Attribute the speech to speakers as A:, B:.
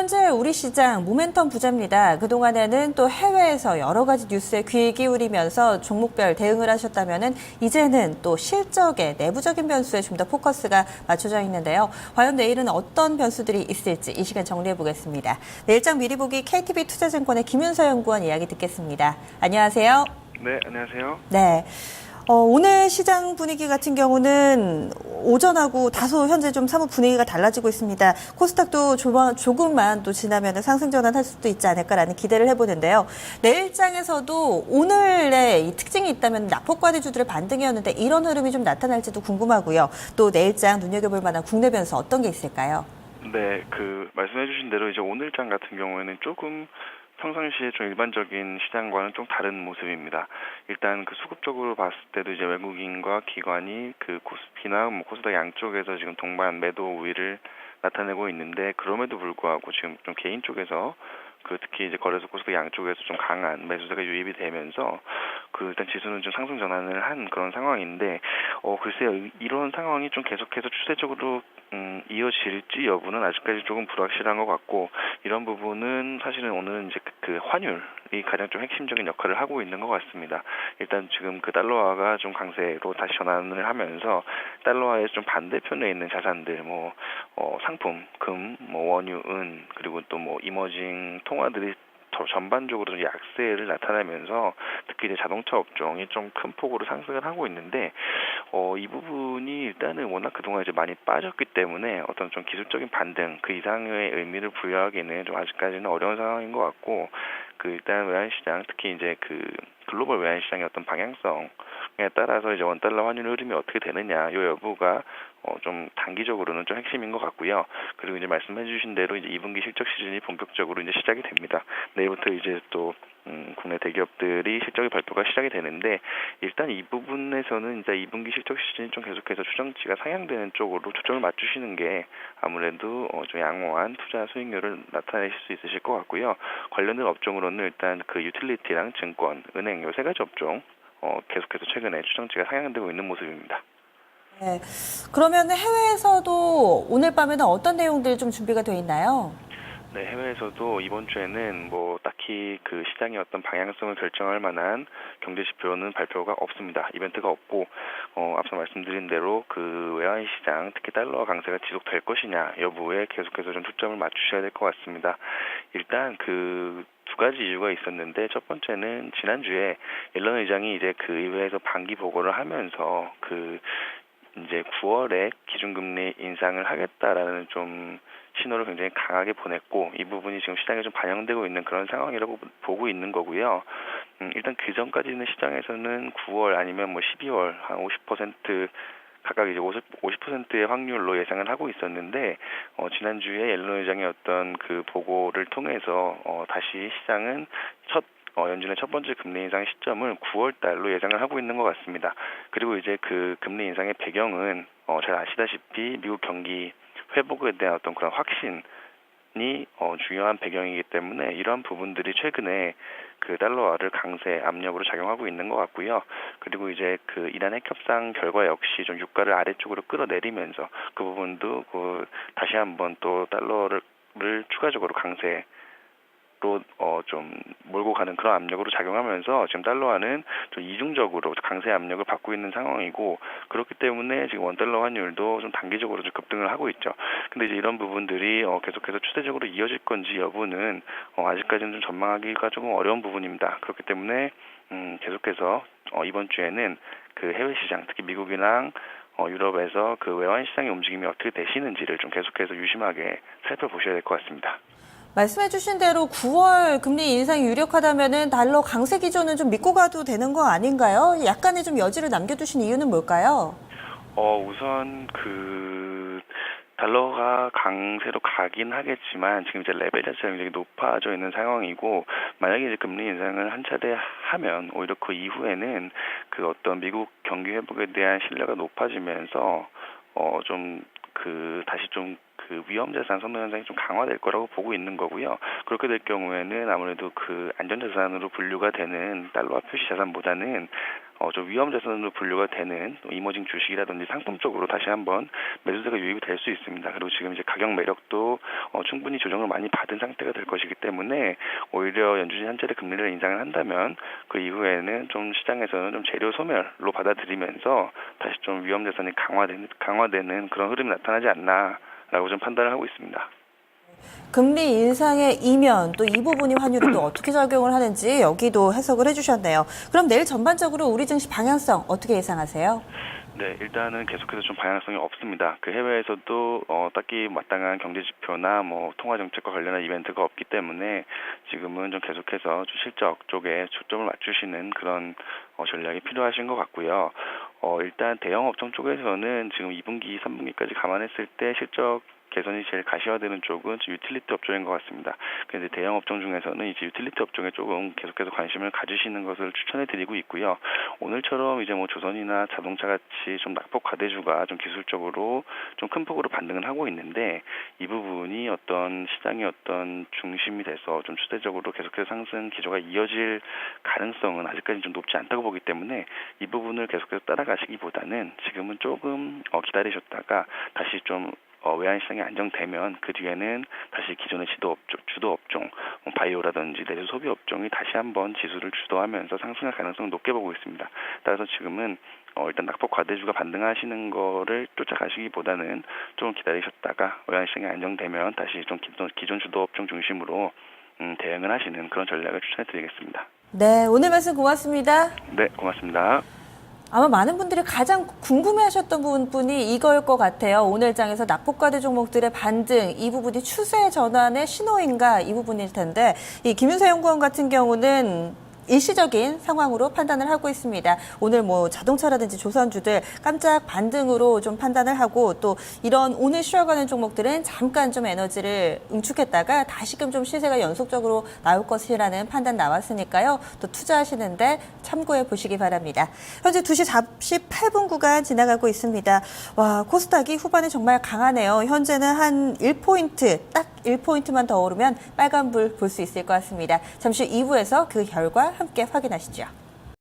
A: 현재 우리 시장 모멘텀 부자입니다. 그동안에는 또 해외에서 여러 가지 뉴스에 귀 기울이면서 종목별 대응을 하셨다면은 이제는 또 실적의 내부적인 변수에 좀 더 포커스가 맞춰져 있는데요. 과연 내일은 어떤 변수들이 있을지 이 시간 정리해 보겠습니다. 내일장 미리 보기 KTB 투자증권의 김윤서 연구원 이야기 듣겠습니다. 안녕하세요.
B: 네, 안녕하세요.
A: 네. 오늘 시장 분위기 같은 경우는 오전하고 다소 현재 좀 사뭇 분위기가 달라지고 있습니다. 코스닥도 조금만 또 지나면 상승 전환할 수도 있지 않을까라는 기대를 해보는데요. 내일장에서도 오늘의 이 특징이 있다면 낙폭과대주들의 반등이었는데 이런 흐름이 좀 나타날지도 궁금하고요. 또 내일장 눈여겨볼 만한 국내 변수 어떤 게 있을까요?
B: 네, 말씀해주신 대로 이제 오늘장 같은 경우에는 조금 평상시에 좀 일반적인 시장과는 좀 다른 모습입니다. 일단 수급적으로 봤을 때도 이제 외국인과 기관이 코스피나 코스닥 양쪽에서 지금 동반 매도 우위를 나타내고 있는데, 그럼에도 불구하고 지금 좀 개인 쪽에서 특히 이제 거래소 코스닥 양쪽에서 좀 강한 매수세가 유입이 되면서 일단 지수는 좀 상승 전환을 한 그런 상황인데, 글쎄요, 이런 상황이 좀 계속해서 추세적으로 이어질지 여부는 아직까지 조금 불확실한 것 같고, 이런 부분은 사실은 오늘은 이제 환율이 가장 좀 핵심적인 역할을 하고 있는 것 같습니다. 일단 지금 달러화가 좀 강세로 다시 전환을 하면서 달러화의 좀 반대편에 있는 자산들, 상품, 금, 원유, 은, 그리고 또 이머징 통화들이 더 전반적으로 좀 약세를 나타내면서 특히 이제 자동차 업종이 좀 큰 폭으로 상승을 하고 있는데, 이 부분이 일단은 워낙 그동안 이제 많이 빠졌기 때문에 어떤 좀 기술적인 반등 그 이상의 의미를 부여하기는 좀 아직까지는 어려운 상황인 것 같고, 일단 외환시장, 특히 이제 글로벌 외환시장의 어떤 방향성에 따라서 이제 원달러 환율 흐름이 어떻게 되느냐, 이 여부가 좀 단기적으로는 좀 핵심인 것 같고요. 그리고 이제 말씀해주신 대로 이제 2분기 실적 시즌이 본격적으로 이제 시작이 됩니다. 내일부터 이제 또 국내 대기업들이 실적의 발표가 시작이 되는데, 일단 이 부분에서는 이제 2분기 실적 시즌이 좀 계속해서 추정치가 상향되는 쪽으로 초점을 맞추시는 게 아무래도 좀 양호한 투자 수익률을 나타내실 수 있으실 것 같고요. 관련된 업종으로는 일단 유틸리티랑 증권, 은행 요 세 가지 업종 계속해서 최근에 추정치가 상향되고 있는 모습입니다.
A: 네. 그러면 해외에서도 오늘 밤에는 어떤 내용들이 좀 준비가 되어 있나요?
B: 네, 해외에서도 이번 주에는 딱히 시장의 어떤 방향성을 결정할 만한 경제 지표는 발표가 없습니다. 이벤트가 없고, 앞서 말씀드린 대로 외환 시장, 특히 달러 강세가 지속될 것이냐 여부에 계속해서 좀 초점을 맞추셔야 될 것 같습니다. 일단 두 가지 이유가 있었는데, 첫 번째는 지난주에 옐런 의장이 이제 의회에서 반기 보고를 하면서 이제 9월에 기준금리 인상을 하겠다라는 좀 신호를 굉장히 강하게 보냈고, 이 부분이 지금 시장에 좀 반영되고 있는 그런 상황이라고 보고 있는 거고요. 일단 그 전까지는 시장에서는 9월 아니면 12월 한 50% 각각 이제 50%의 확률로 예상을 하고 있었는데, 지난주에 옐런 의장의 어떤 보고를 통해서 다시 시장은 연준의 첫 번째 금리 인상 시점을 9월 달로 예상을 하고 있는 것 같습니다. 그리고 이제 금리 인상의 배경은 잘 아시다시피 미국 경기 회복에 대한 어떤 그런 확신이 중요한 배경이기 때문에, 이러한 부분들이 최근에 달러화를 강세 압력으로 작용하고 있는 것 같고요. 그리고 이제 이란 핵 협상 결과 역시 좀 유가를 아래쪽으로 끌어내리면서 그 부분도 다시 한번 또 달러를 추가적으로 강세 좀 몰고 가는 그런 압력으로 작용하면서 지금 달러화는 좀 이중적으로 강세 압력을 받고 있는 상황이고, 그렇기 때문에 지금 원달러 환율도 좀 단기적으로 좀 급등을 하고 있죠. 근데 이제 이런 부분들이 계속해서 추세적으로 이어질 건지 여부는 아직까지는 좀 전망하기가 조금 어려운 부분입니다. 그렇기 때문에 계속해서 이번 주에는 해외 시장, 특히 미국이랑 유럽에서 외환 시장의 움직임이 어떻게 되시는지를 좀 계속해서 유심하게 살펴보셔야 될 것 같습니다.
A: 말씀해 주신 대로 9월 금리 인상이 유력하다면은 달러 강세 기조는 좀 믿고 가도 되는 거 아닌가요? 약간의 좀 여지를 남겨두신 이유는 뭘까요?
B: 우선 달러가 강세로 가긴 하겠지만 지금 이제 레벨 자체가 굉장히 높아져 있는 상황이고, 만약에 이제 금리 인상을 한 차례 하면 오히려 그 이후에는 어떤 미국 경기 회복에 대한 신뢰가 높아지면서 다시 좀 위험 자산 선호 현상이 좀 강화될 거라고 보고 있는 거고요. 그렇게 될 경우에는 아무래도 안전 자산으로 분류가 되는 달러화 표시 자산보다는 좀 위험 자산으로 분류가 되는 이머징 주식이라든지 상품 쪽으로 다시 한번 매수세가 유입이 될 수 있습니다. 그리고 지금 이제 가격 매력도 충분히 조정을 많이 받은 상태가 될 것이기 때문에 오히려 연준이 한 차례 금리를 인상을 한다면 그 이후에는 좀 시장에서는 좀 재료 소멸로 받아들이면서 다시 좀 위험 자산이 강화되는 그런 흐름이 나타나지 않나라고 좀 판단을 하고 있습니다.
A: 금리 인상의 이면 또 이 부분이 환율에 또 어떻게 작용을 하는지 여기도 해석을 해주셨네요. 그럼 내일 전반적으로 우리 증시 방향성 어떻게 예상하세요?
B: 네, 일단은 계속해서 좀 방향성이 없습니다. 그 해외에서도 딱히 마땅한 경제 지표나 뭐 통화 정책과 관련한 이벤트가 없기 때문에 지금은 좀 계속해서 좀 실적 쪽에 초점을 맞추시는 그런 전략이 필요하신 것 같고요. 일단 대형 업종 쪽에서는 지금 2분기, 3분기까지 감안했을 때 실적 개선이 제일 가시화되는 쪽은 유틸리티 업종인 것 같습니다. 그런데 대형 업종 중에서는 이제 유틸리티 업종에 조금 계속해서 관심을 가지시는 것을 추천해드리고 있고요. 오늘처럼 이제 뭐 조선이나 자동차 같이 좀 낙폭 과대주가 좀 기술적으로 좀 큰 폭으로 반등을 하고 있는데 이 부분이 어떤 시장의 어떤 중심이 돼서 좀 추세적으로 계속해서 상승 기조가 이어질 가능성은 아직까지 좀 높지 않다고 보기 때문에 이 부분을 계속해서 따라가시기보다는 지금은 조금 기다리셨다가 다시 좀 외환시장이 안정되면 그 뒤에는 다시 기존의 주도 업종, 바이오라든지 내수 소비 업종이 다시 한번 지수를 주도하면서 상승할 가능성을 높게 보고 있습니다. 따라서 지금은 일단 낙폭 과대주가 반등하시는 거를 쫓아가시기보다는 좀 기다리셨다가 외환시장이 안정되면 다시 좀 기존 주도 업종 중심으로 대응을 하시는 그런 전략을 추천해드리겠습니다.
A: 네, 오늘 말씀 고맙습니다.
B: 네, 고맙습니다.
A: 아마 많은 분들이 가장 궁금해하셨던 부분이 이거일 것 같아요. 오늘 장에서 낙폭과대 종목들의 반등, 이 부분이 추세 전환의 신호인가 이 부분일 텐데 이 김윤세 연구원 같은 경우는 일시적인 상황으로 판단을 하고 있습니다. 오늘 뭐 자동차라든지 조선주들 깜짝 반등으로 좀 판단을 하고 또 이런 오늘 쉬어가는 종목들은 잠깐 좀 에너지를 응축했다가 다시금 좀 시세가 연속적으로 나올 것이라는 판단 나왔으니까요. 또 투자하시는데 참고해 보시기 바랍니다. 현재 2시 48분 구간 지나가고 있습니다. 와, 코스닥이 후반에 정말 강하네요. 현재는 한 1포인트, 딱 1포인트만 더 오르면 빨간불 볼 수 있을 것 같습니다. 잠시 후 2부에서 그 결과 함께 확인하시죠.